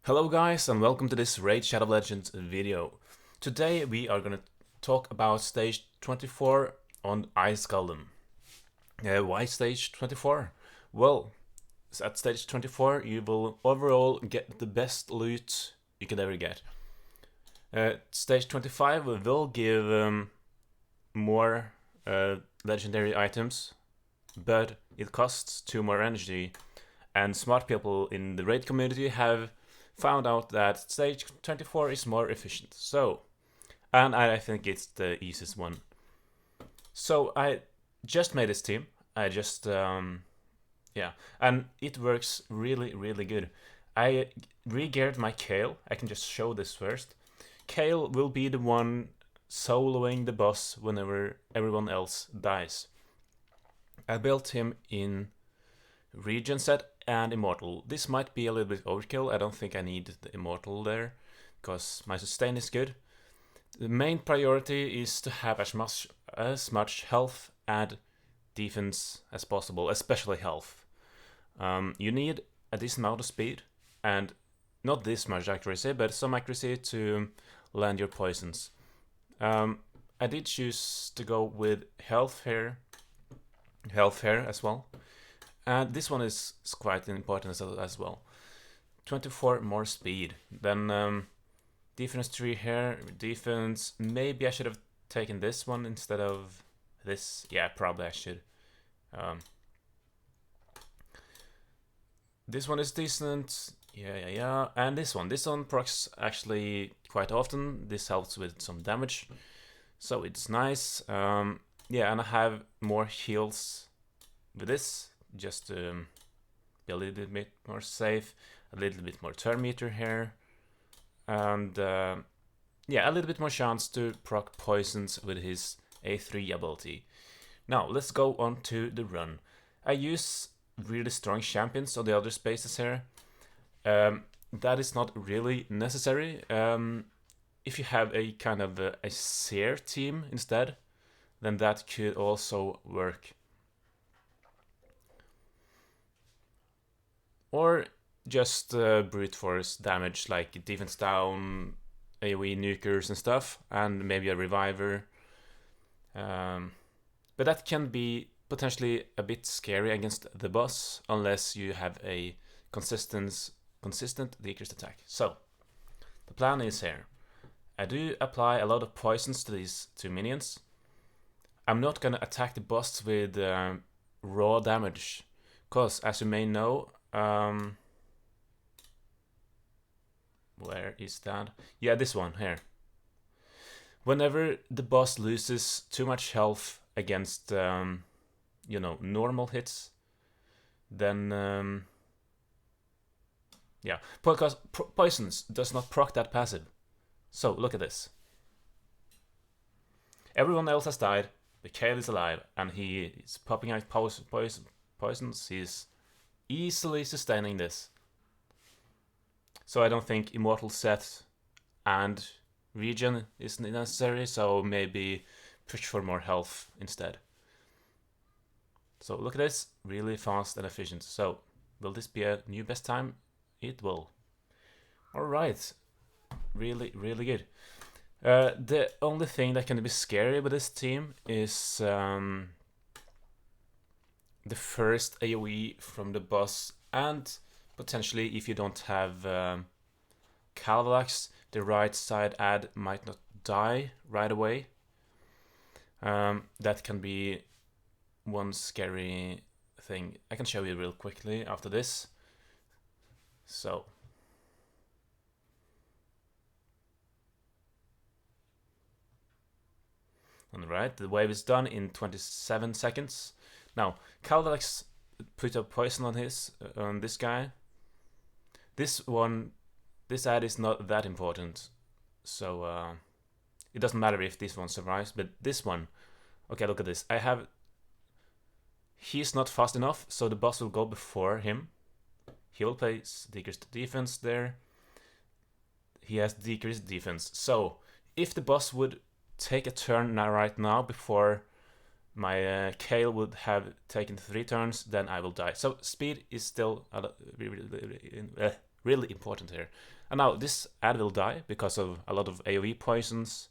Hello guys and welcome to this Raid Shadow Legends video. Today we are gonna talk about stage 24 on Ice Golem. Why stage 24? Well, at stage 24 you will overall get the best loot you could ever get. Stage 25 will give more legendary items, but it costs 2 more energy, and smart people in the raid community have found out that stage 24 is more efficient. And I think it's the easiest one. So I just made this team. I just, yeah, and it works really good. I re-geared my Kael. I can just show this first. Kael will be the one soloing the boss whenever everyone else dies. I built him in Regen set and Immortal. This might be a little bit overkill. I don't think I need the Immortal there, because my sustain is good. The main priority is to have as much health and defense as possible, especially health. You need a decent amount of speed, and not this much accuracy, but some accuracy to land your poisons. I did choose to go with health here as well. And this one is quite important as well. 24 more speed. Then defense 3 here. Defense, maybe I should have taken this one instead of this. Yeah, probably I should. This one is decent. Yeah. And this one procs actually quite often. This helps with some damage, so it's nice. Yeah, and I have more heals with this, just to be a little bit more safe, a little bit more turn meter here, and yeah, a little bit more chance to proc poisons with his A3 ability. Now let's go on to the run. I use really strong champions on the other spaces here. That is not really necessary. If you have a kind of a seer team instead, then that could also work. Or just brute force damage, like defense down, AoE nukers and stuff, and maybe a reviver. But that can be potentially a bit scary against the boss, unless you have a consistent decreased attack. So, the plan is here. I do apply a lot of poisons to these two minions. I'm not gonna attack the boss with raw damage, because as you may know, where is that? Yeah, this one here. Whenever the boss loses too much health against, normal hits, then, yeah, because poisons does not proc that passive. So look at this. Everyone else has died, but Kael is alive, and he is popping out poisons. He's easily sustaining this. So I don't think Immortal set and Regen is necessary, so maybe push for more health instead. So look at this, really fast and efficient. So will this be a new best time? It will. Alright, really good. The only thing that can be scary with this team is the first AoE from the boss, and potentially if you don't have Calvalax, the right side ad might not die right away. That can be one scary thing. I can show you real quickly after this. So alright, the wave is done in 27 seconds. Now, Calvalax put a poison on this guy. This ad is not that important, so it doesn't matter if this one survives, but this one, okay, look at this. He's not fast enough, so the boss will go before him. He will place decreased defense there. He has decreased defense, so if the boss would take a turn right now before my Kael would have taken 3 turns, then I will die. So speed is still really important here. And now this ad will die because of a lot of AoE poisons,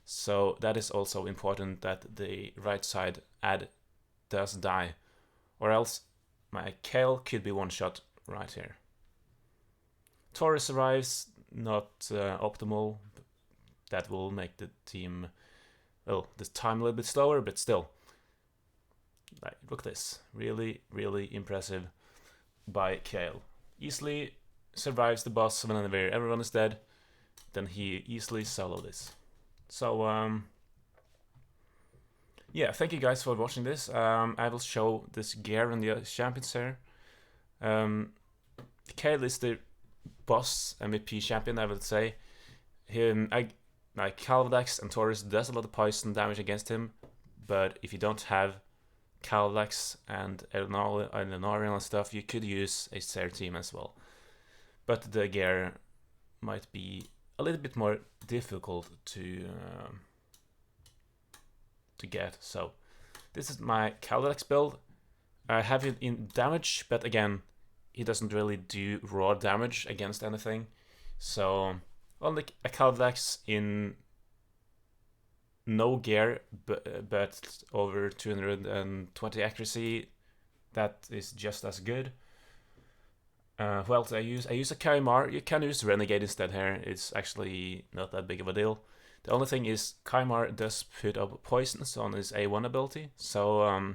so that is also important that the right side ad does die, or else my Kael could be one shot right here. Taurus arrives, not optimal. That will make the team, well, this time a little bit slower, but still. Like, look at this. Really, really impressive by Kael. Easily survives the boss whenever everyone is dead. Then he easily solo this. So, yeah, thank you guys for watching this. I will show this gear in the champions here. Kael is the boss MVP champion, I would say. Like Calvadex and Taurus does a lot of poison damage against him, but if you don't have Calvadex and Elenorian and stuff, you could use a Ser team as well. But the gear might be a little bit more difficult to get. So this is my Calvadex build. I have it in damage, but again, he doesn't really do raw damage against anything. So only a Calvadex in no gear, but over 220 accuracy. That is just as good. Who else I use? I use a Kaimar. You can use Renegade instead here. It's actually not that big of a deal. The only thing is Kaimar does put up poisons on his A1 ability. So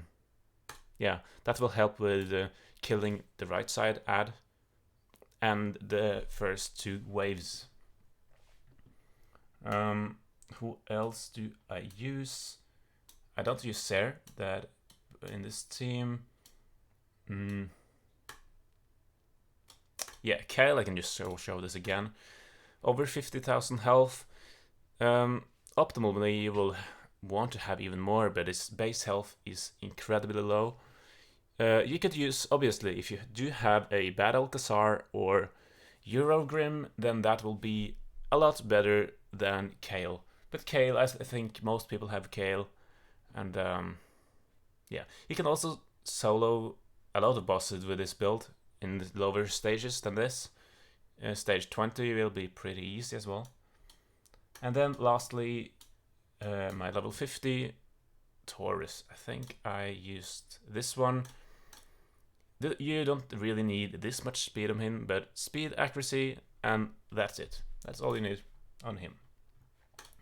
yeah, that will help with killing the right side ad and the first two waves. Who else do I use? I don't use Ser that in this team. Yeah, Kael, I can just show this again. Over 50,000 health. Optimally, you will want to have even more, but its base health is incredibly low. You could use, obviously, if you do have a Bad Alcazar or Eurogrim, then that will be a lot better than Kael. But Kael, I think most people have Kael, and yeah, you can also solo a lot of bosses with this build in the lower stages than this. Stage 20 will be pretty easy as well. And then lastly, my level 50 Taurus. I think I used this one. You don't really need this much speed on him, but speed, accuracy, and that's it. That's all you need on him.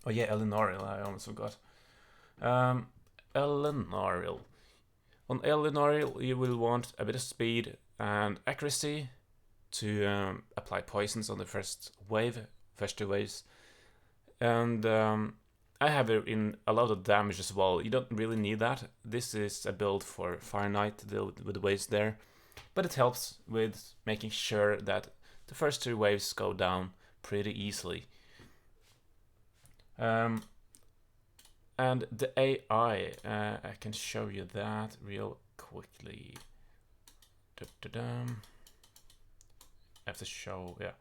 Oh yeah, Elenorial, I almost forgot. Elenorial. On Elenorial, you will want a bit of speed and accuracy to apply poisons on the first two waves. And I have it in a lot of damage as well. You don't really need that. This is a build for Fire Knight with the waves there. But it helps with making sure that the first two waves go down pretty easily. And the AI, I can show you that real quickly. I have to show, yeah.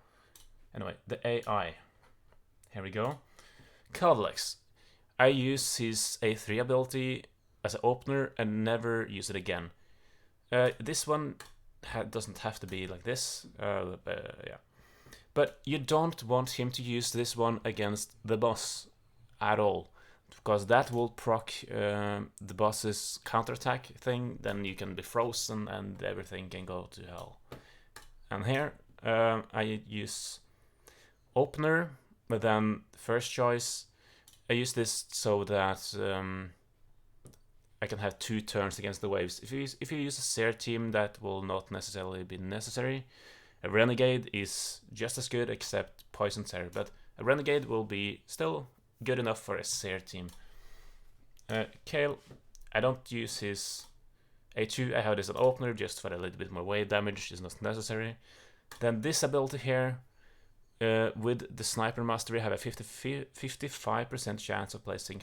Anyway, the AI. Here we go. Calvadex. I use his A3 ability as an opener and never use it again. This one doesn't have to be like this, yeah. But you don't want him to use this one against the boss at all, because that will proc the boss's counterattack thing. Then you can be frozen and everything can go to hell. And here I use opener, but then first choice I use this so that I can have 2 turns against the waves. If you use a Ser team, that will not necessarily be necessary. A Renegade is just as good, except Poison Ser, but a Renegade will be still good enough for a Ser team. Kael, I don't use his A2, I have this as an opener just for a little bit more wave damage, is not necessary. Then this ability here, with the Sniper Mastery, I have a 55% chance of placing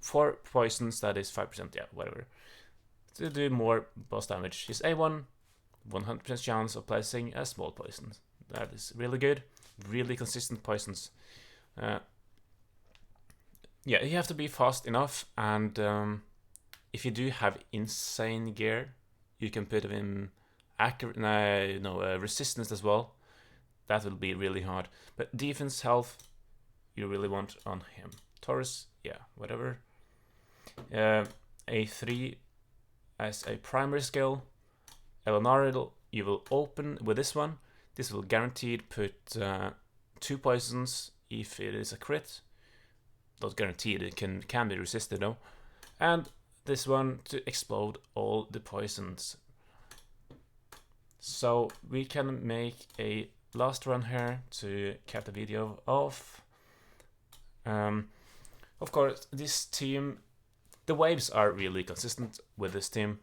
4 poisons, that is 5%, yeah, whatever, to do more boss damage. His A1, 100% chance of placing a small poison. That is really good, really consistent poisons. Yeah, you have to be fast enough, and if you do have insane gear, you can put him resistance as well. That will be really hard. But defense, health, you really want on him. Taurus, yeah, whatever. A3 as a primary skill. Elonaril, you will open with this one. This will guaranteed put 2 poisons if it is a crit. Not guaranteed, it can be resisted though. And this one to explode all the poisons. So we can make a last run here to cap the video off. Of course, this team, the waves are really consistent with this team,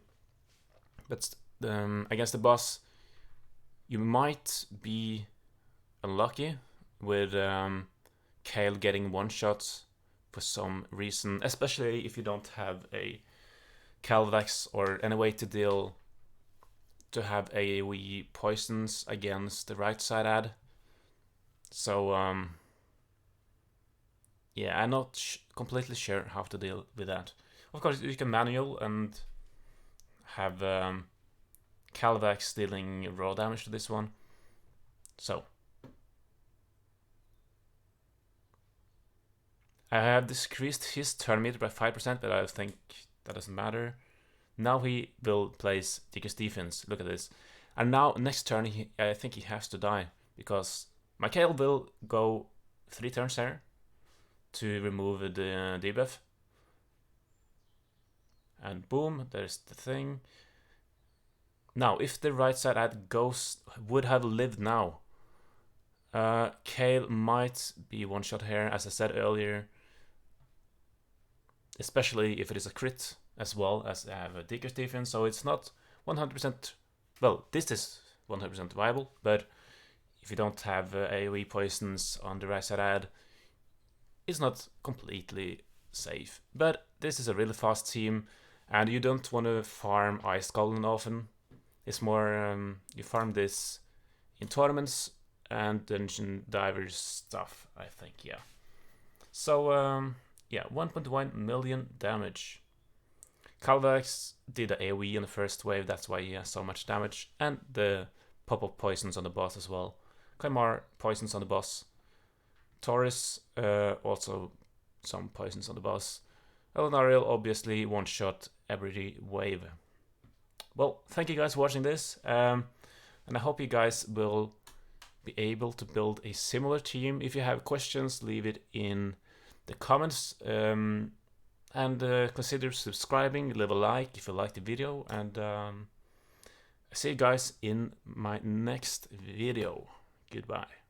but against the boss, you might be unlucky with Kael getting one shot for some reason, especially if you don't have a Calvax or any way to have AoE poisons against the right side ad. So yeah, I'm not completely sure how to deal with that. Of course, you can manual and have Calvax dealing raw damage to this one. So I have decreased his turn meter by 5%, but I think that doesn't matter. Now he will place decreased defense. Look at this. And now next turn, I think he has to die, because my Kael will go 3 turns here to remove the debuff. And boom, there's the thing. Now, if the right side ad would have lived now, Kael might be one shot here, as I said earlier. Especially if it is a crit, as well as I have a decreased defense, so it's not 100%. Well, this is 100% viable, but if you don't have AoE poisons on the right side ad, it's not completely safe. But this is a really fast team, and you don't want to farm Ice Golem often. It's more you farm this in tournaments and dungeon divers stuff, I think. Yeah. So yeah, 1.1 million damage. Calvax did the AoE in the first wave, that's why he has so much damage, and the pop-up poisons on the boss as well. Kaimar poisons on the boss. Taurus also some poisons on the boss. Elonariel obviously one shot every wave. Well, thank you guys for watching this, and I hope you guys will be able to build a similar team. If you have questions, leave it in the comments, and consider subscribing, leave a like if you like the video, and see you guys in my next video. Goodbye.